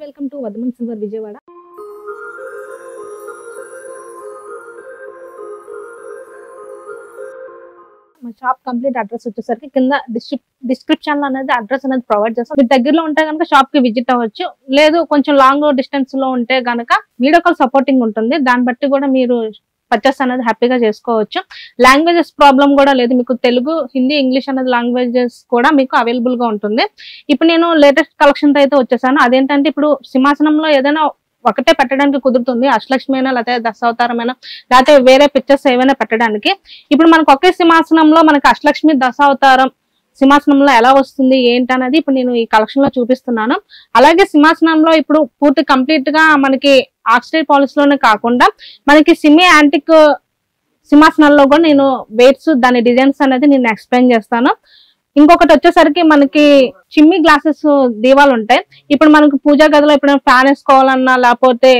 Welcome to Vadaman silver Vijayawada. మా shop complete address వచ్చేసరికి కింద డిస్క్రిప్షన్ లో అనేది అడ్రస్ అనేది ప్రొవైడ్ చేస్తాం. మీరు దగ్గరలో ఉంటే కనుక షాప్ కి విజిట్ అవ్వచ్చు. లేదు కొంచెం లాంగ్ డిస్టెన్స్ లో ఉంటే కనుక వీడియో కాల్ సపోర్టింగ్ ఉంటుంది. దాన్ని బట్టి కూడా మీరు పర్చేస్ అనేది హ్యాపీగా చేసుకోవచ్చు. లాంగ్వేజెస్ ప్రాబ్లం కూడా లేదు. మీకు తెలుగు, హిందీ, ఇంగ్లీష్ అనేది లాంగ్వేజెస్ కూడా మీకు అవైలబుల్ గా ఉంటుంది. ఇప్పుడు నేను లేటెస్ట్ కలెక్షన్ తో అయితే వచ్చేసాను. అదేంటంటే ఇప్పుడు సింహాసనంలో ఏదైనా ఒకటే పెట్టడానికి కుదురుతుంది. అష్టలక్ష్మి అయినా లేకపోతే దశావతారమైనా లేకపోతే వేరే పిక్చర్స్ ఏమైనా పెట్టడానికి. ఇప్పుడు మనకు ఒకే సింహాసనంలో మనకి అష్టలక్ష్మి, దశావతారం సింహాసనంలో ఎలా వస్తుంది ఏంటనేది ఇప్పుడు నేను ఈ కలెక్షన్ లో చూపిస్తున్నాను. అలాగే సింహాసనంలో ఇప్పుడు పూర్తి కంప్లీట్ గా మనకి ఆక్సిడైడ్ పాలిష్ లోనే కాకుండా మనకి సెమీ యాంటిక్ సింహాసనాల్లో కూడా నేను వెయిట్స్ దాని డిజైన్స్ అనేది నేను ఎక్స్ప్లెయిన్ చేస్తాను. ఇంకొకటి వచ్చేసరికి మనకి చిమ్మి గ్లాసెస్ దీవాలు ఉంటాయి. ఇప్పుడు మనకు పూజా గదిలో ఇప్పుడు ఫ్యాన్ వేసుకోవాలన్నా లేకపోతే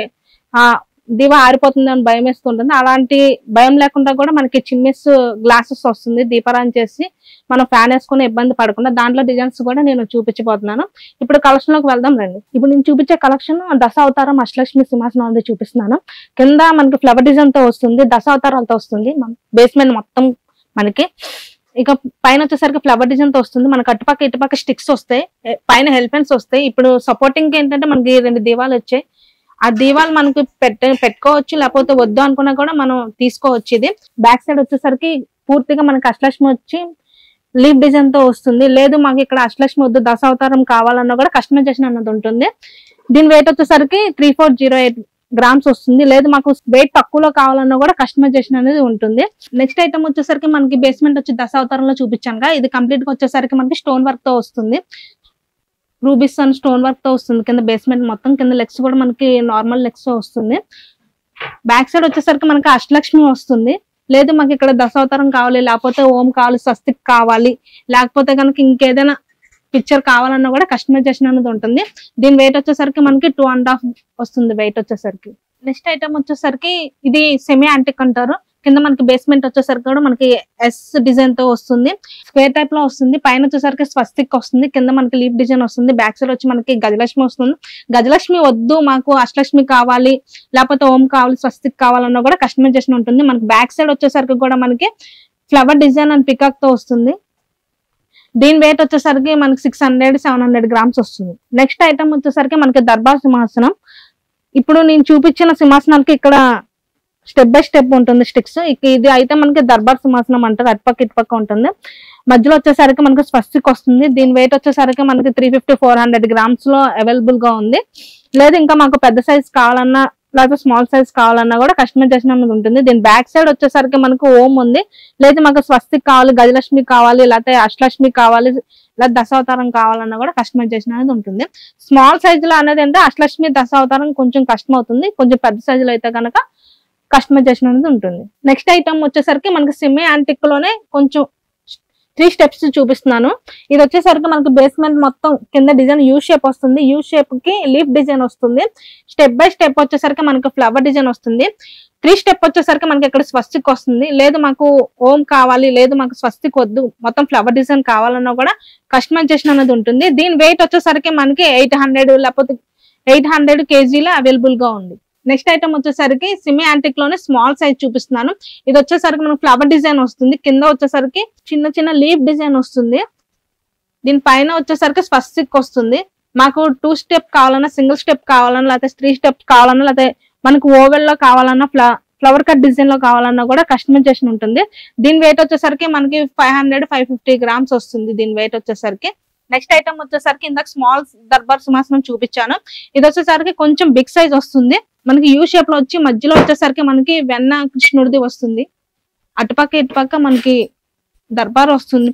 దీవా ఆరిపోతుంది అని భయం వేస్తుంటుంది. అలాంటి భయం లేకుండా కూడా మనకి చిమ్మిస్ గ్లాసెస్ వస్తుంది. దీపారాయణ చేసి మనం ఫ్యాన్ వేసుకుని ఇబ్బంది పడకుండా దాంట్లో డిజైన్స్ కూడా నేను చూపించబోతున్నాను. ఇప్పుడు కలెక్షన్ లోకి వెళ్దాం రండి. ఇప్పుడు నేను చూపించే కలెక్షన్ దశావతారం అష్టలక్ష్మి సింహాసనం చూపిస్తున్నాను. కింద మనకి ఫ్లవర్ డిజైన్ తో వస్తుంది, దశావతారాలతో వస్తుంది. బేస్మెంట్ మొత్తం మనకి ఇక పైన వచ్చేసరికి ఫ్లవర్ డిజైన్ తో వస్తుంది. మనకి అటుపక్క ఇటుపక్క స్టిక్స్ వస్తాయి, పైన హెల్పెన్స్ వస్తాయి. ఇప్పుడు సపోర్టింగ్ ఏంటంటే మనకి 2 దీవాలు వచ్చాయి. ఆ దీవాలు మనకి పెట్టుకోవచ్చు, లేకపోతే వద్దు అనుకున్నా కూడా మనం తీసుకోవచ్చు. ఇది బ్యాక్ సైడ్ వచ్చేసరికి పూర్తిగా మనకి అష్టలక్ష్మి వచ్చి లీఫ్ డిజైన్ తో వస్తుంది. లేదు మాకు ఇక్కడ అష్టలక్ష్మి వద్దు దశావతారం కావాలన్నా కూడా కస్టమైజేషన్ అన్నది ఉంటుంది. దీని వెయిట్ వచ్చేసరికి 3408 గ్రామ్స్ వస్తుంది. లేదు మాకు వెయిట్ తక్కువలో కావాలన్నా కూడా కస్టమైజేషన్ అనేది ఉంటుంది. నెక్స్ట్ ఐటమ్ వచ్చేసరికి మనకి బేస్మెంట్ వచ్చి దశావతారంలో చూపించాను. ఇది కంప్లీట్ గా వచ్చేసరికి మనకి స్టోన్ వర్క్ తో వస్తుంది. రూబీస్ అండ్ స్టోన్ వర్క్ తో వస్తుంది. కింద బేస్మెంట్ మొత్తం, కింద లెగ్స్ కూడా మనకి నార్మల్ లెగ్స్ వస్తుంది. బ్యాక్ సైడ్ వచ్చేసరికి మనకి అష్టలక్ష్మి వస్తుంది. లేదు మాకు ఇక్కడ దశావతారం కావాలి, లేకపోతే ఓం కావాలి, స్వస్తిక్ కావాలి, లేకపోతే కనుక ఇంకేదైనా పిక్చర్ కావాలన్నా కూడా కస్టమైజేషన్ అనేది ఉంటుంది. దీని వెయిట్ వచ్చేసరికి మనకి 2.5 వస్తుంది వెయిట్ వచ్చేసరికి. నెక్స్ట్ ఐటమ్ వచ్చేసరికి ఇది సెమీ యాంటిక్ అంటారు. కింద మనకి బేస్మెంట్ వచ్చేసరికి కూడా మనకి ఎస్ డిజైన్ తో వస్తుంది. స్క్వేర్ టైప్ లో వస్తుంది. పైన వచ్చేసరికి స్వస్తిక్ వస్తుంది. కింద మనకి లీఫ్ డిజైన్ వస్తుంది. బ్యాక్ సైడ్ వచ్చి మనకి గజలక్ష్మి వస్తుంది. గజలక్ష్మి వద్దు మాకు అష్టలక్ష్మి కావాలి, లేకపోతే ఓం కావాలి, స్వస్తిక్ కావాలన్నా కూడా కస్టమైజేషన్ ఉంటుంది. మనకి బ్యాక్ సైడ్ వచ్చేసరికి కూడా మనకి ఫ్లవర్ డిజైన్ అండ్ పికాక్ తో వస్తుంది. దీని వెయిట్ వచ్చేసరికి మనకి 600-700 గ్రామ్స్ వస్తుంది. నెక్స్ట్ ఐటమ్ వచ్చేసరికి మనకి దర్బార్ సింహాసనం. ఇప్పుడు నేను చూపించిన సింహాసనానికి ఇక్కడ స్టెప్ బై స్టెప్ ఉంటుంది స్టిక్స్. ఇది అయితే మనకి దర్బార్ సింహాసనం అంటారు. అటుపక్క ఇటుపక్క ఉంటుంది. మధ్యలో వచ్చేసరికి మనకి స్వస్తిక్ వస్తుంది. దీని వెయిట్ వచ్చేసరికి మనకి 350-400 గ్రామ్స్ లో అవైలబుల్ గా ఉంది. లేదు ఇంకా మాకు పెద్ద సైజ్ కావాలన్నా లేకపోతే స్మాల్ సైజ్ కావాలన్నా కూడా కస్టమైజేషన్ అనేది ఉంటుంది. దీని బ్యాక్ సైడ్ వచ్చేసరికి మనకు ఓం ఉంది. లేదు మాకు స్వస్తిక్ కావాలి, గజలక్ష్మి కావాలి, లేకపోతే అష్టలక్ష్మి కావాలి, లేదా దశావతారం కావాలన్నా కూడా కస్టమైజేషన్ అనేది ఉంటుంది. స్మాల్ సైజ్ లో అనేది అంటే అష్టలక్ష్మి, దశావతారం కొంచెం కష్టం అవుతుంది. కొంచెం పెద్ద సైజులో అయితే కనుక కస్టమైజేషన్ అనేది ఉంటుంది. నెక్స్ట్ ఐటమ్ వచ్చేసరికి మనకి సెమీ యాంటిక్ లోనే కొంచెం 3 స్టెప్స్ చూపిస్తున్నాను. ఇది వచ్చేసరికి మనకి బేస్మెంట్ మొత్తం కింద డిజైన్ యూ షేప్ వస్తుంది. యూ షేప్ కి లీఫ్ డిజైన్ వస్తుంది. స్టెప్ బై స్టెప్ వచ్చేసరికి మనకి ఫ్లవర్ డిజైన్ వస్తుంది. 3 స్టెప్ వచ్చేసరికి మనకి ఇక్కడ స్వస్తిక్ వస్తుంది. లేదు మాకు ఓం కావాలి, లేదు మాకు స్వస్తిక్ వద్దు మొత్తం ఫ్లవర్ డిజైన్ కావాలన్నా కూడా కస్టమైజేషన్ అనేది ఉంటుంది. దీని వెయిట్ వచ్చేసరికి మనకి 800 లేకపోతే 800 kgలో అవైలబుల్ గా ఉంది. నెక్స్ట్ ఐటమ్ వచ్చేసరికి సెమీ యాంటిక్ లోనే స్మాల్ సైజ్ చూపిస్తున్నాను. ఇది వచ్చేసరికి మనకు ఫ్లవర్ డిజైన్ వస్తుంది. కింద వచ్చేసరికి చిన్న చిన్న లీఫ్ డిజైన్ వస్తుంది. దీని పైన వచ్చేసరికి స్వస్తిక్ వస్తుంది. మాకు 2 స్టెప్ కావాలన్నా, సింగిల్ స్టెప్ కావాలన్నా, లేకపోతే 3 స్టెప్ కావాలన్నా, లేకపోతే మనకు ఓవెల్ లో కావాలన్నా, ఫ్లవర్ కట్ డిజైన్ లో కావాలన్నా కూడా కస్టమైజేషన్ ఉంటుంది. దీని వెయిట్ వచ్చేసరికి మనకి 500-550 గ్రామ్స్ వస్తుంది దీని వెయిట్ వచ్చేసరికి. నెక్స్ట్ ఐటమ్ వచ్చేసరికి ఇందాక స్మాల్ దర్బార్ సింహాసనం చూపించాను. ఇది వచ్చేసరికి కొంచెం బిగ్ సైజ్ వస్తుంది. మనకి యూ షేప్ లో వచ్చి మధ్యలో వచ్చేసరికి మనకి వెన్న కృష్ణుడిది వస్తుంది. అటుపక్క ఇటుపక్క మనకి దర్బార్ వస్తుంది.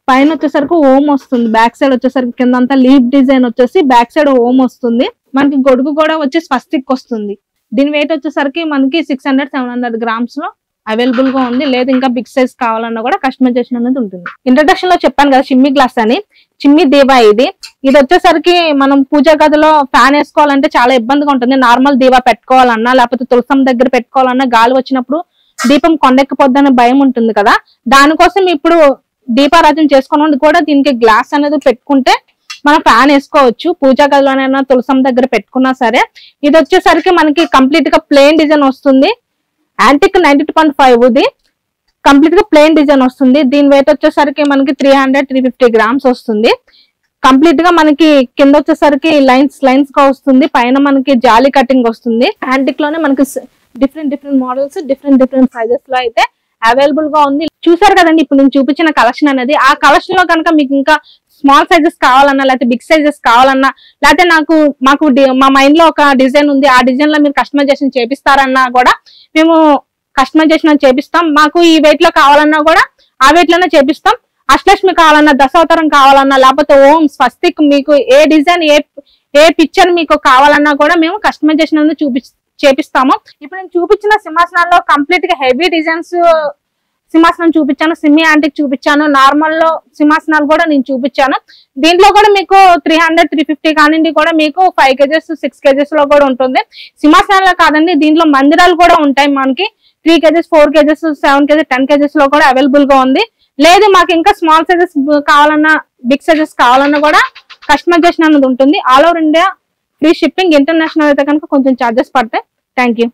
పైన వచ్చేసరికి ఓం వస్తుంది. బ్యాక్ సైడ్ వచ్చేసరికి కింద అంతా లీఫ్ డిజైన్ వచ్చేసి బ్యాక్ సైడ్ ఓం వస్తుంది. మనకి గొడుగు కూడా వచ్చి స్వస్తిక్ వస్తుంది. దీని వెయిట్ వచ్చేసరికి మనకి 600-700 గ్రామ్స్ లో అవైలబుల్ గా ఉంది. లేదు ఇంకా బిగ్ సైజ్ కావాలన్నా కూడా కస్టమైజేషన్ అనేది ఉంటుంది. ఇంట్రడక్షన్ లో చెప్పాను కదా చిమ్మి గ్లాస్ అని, చిమ్మి దీవా ఇది వచ్చేసరికి మనం పూజా గదిలో ఫ్యాన్ వేసుకోవాలంటే చాలా ఇబ్బందిగా ఉంటుంది. నార్మల్ దీవా పెట్టుకోవాలన్నా లేకపోతే తులసం దగ్గర పెట్టుకోవాలన్నా గాలి వచ్చినప్పుడు దీపం కొండెక్కిపోద్దనే భయం ఉంటుంది కదా. దానికోసం ఇప్పుడు దీపారాధన చేసుకోవడానికి కూడా దీనికి గ్లాస్ అనేది పెట్టుకుంటే మనం ఫ్యాన్ వేసుకోవచ్చు, పూజా గదిలోనైనా తులసం దగ్గర పెట్టుకున్నా సరే. ఇది వచ్చేసరికి మనకి కంప్లీట్ గా ప్లెయిన్ డిజైన్ వస్తుంది, యాంటిక్ 92.5 ఇది కంప్లీట్ గా ప్లెయిన్ డిజైన్ వస్తుంది. దీని వెయిట్ వచ్చేసరికి మనకి 300-350 గ్రామ్స్ వస్తుంది. కంప్లీట్ గా మనకి కింద వచ్చేసరికి లైన్స్ గా వస్తుంది, పైన మనకి జాలీ కటింగ్ వస్తుంది. యాంటిక్ లోనే మనకి డిఫరెంట్ మోడల్స్ డిఫరెంట్ సైజెస్ లో అయితే అవైలబుల్ గా ఉంది. చూసారు కదండి ఇప్పుడు నేను చూపించిన కలెక్షన్ అనేది. ఆ కలెక్షన్ లో కనుక మీకు ఇంకా స్మాల్ సైజెస్ కావాలన్నా, లేకపోతే బిగ్ సైజెస్ కావాలన్నా, లేకపోతే మాకు మా మైండ్ లో ఒక డిజైన్ ఉంది, ఆ డిజైన్ లో మీరు కస్టమైజేషన్ చేపిస్తారన్నా కూడా మేము కస్టమైజేషన్ చేపిస్తాం. మాకు ఈ వెయిట్ లో కావాలన్నా కూడా ఆ వెయిట్ లోనే చేపిస్తాం. అష్టలక్ష్మి కావాలన్నా, దశావతారం కావాలన్నా, లేకపోతే ఓం స్వస్తిక్ మీకు ఏ డిజైన్ ఏ పిక్చర్ మీకు కావాలన్నా కూడా మేము కస్టమైజేషన్ అనేది చేపిస్తాము. ఇప్పుడు నేను చూపించిన సింహాసనాల్లో కంప్లీట్ గా హెవీ డిజైన్స్ సింహాసనం చూపించాను, సిమ్మి యాంటిక్ చూపించాను, నార్మల్ లో సింహాసనాలు కూడా నేను చూపించాను. దీంట్లో కూడా మీకు 300-350 కానివ్వండి కూడా మీకు 5 kgs 6 kgs లో కూడా ఉంటుంది. సింహాసనాల్లో కాదండి, దీంట్లో మందిరాలు కూడా ఉంటాయి. మనకి 3 kgs 4 kgs 7 kgs 10 kgs లో కూడా అవైలబుల్ గా ఉంది. లేదు మాకు ఇంకా స్మాల్ సైజెస్ కావాలన్నా, బిగ్ సైజెస్ కావాలన్నా కూడా కస్టమైజేషన్ అనేది ఉంటుంది. All over India free shipping, international అయితే కనుక కొంచెం చార్జెస్ పడతాయి. Thank you.